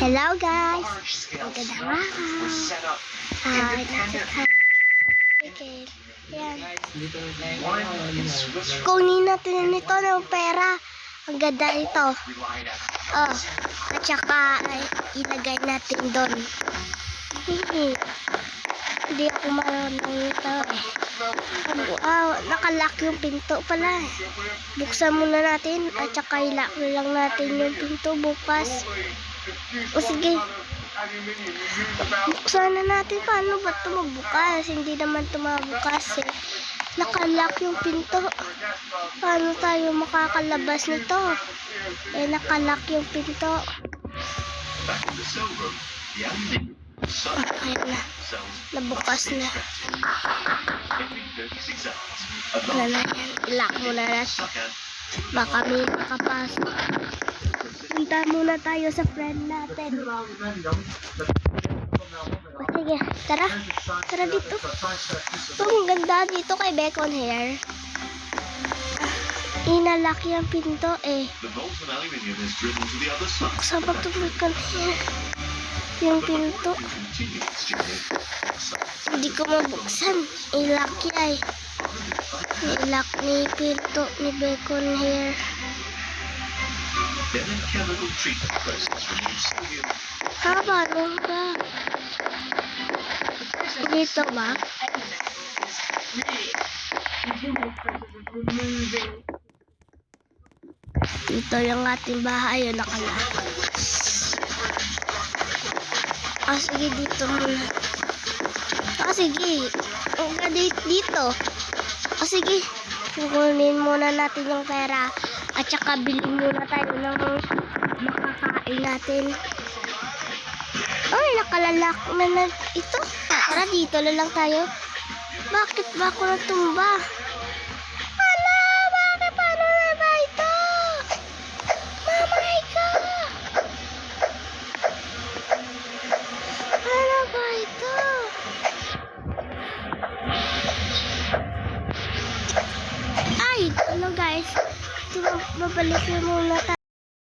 Hello guys! Magandang araw! Okay, yan. Kunin natin nito ng pera. Ang ganda ito. Oh, at saka ilagay natin doon. Hindi ako marunong ito eh. Nakalock yung pinto pala eh. Buksan muna natin at saka ilock lang natin yung pinto bukas. O sige. Buksan na natin. Paano ba ito magbukas? Hindi naman ito mabukas eh. Nakalock yung pinto. Paano tayo makakalabas nito? Eh, nakalock yung pinto. Ayan na. Nabukas na. Wala na yan. Ilock muna natin. Baka may makapasok. Punta muna tayo sa friend natin. O sige, tara. Tara dito. Ito, ang ganda dito kay Bacon Hair. Inalock yung pinto eh. Buksan pa ito Bacon Hair. Yung pinto. Hindi ko mabuksan. I-lock yan eh. I-lock ni pinto ni Bacon Hair. Paano ba? Dito ba? Dito yung ating bahay. Yung nakalock. Sige, dito muna. Sige. Dito. Sige. Kukunin muna natin yung pera. At saka bilhin muna tayo ng makakain natin. Ay, nakalalak na ito. Tara, dito na lang tayo. Bakit ba ako natumba? Hala, bakit? Paano na ba ito? Mamay ka! Ano ba ito? Ay, ano guys? Babalik muna tayo.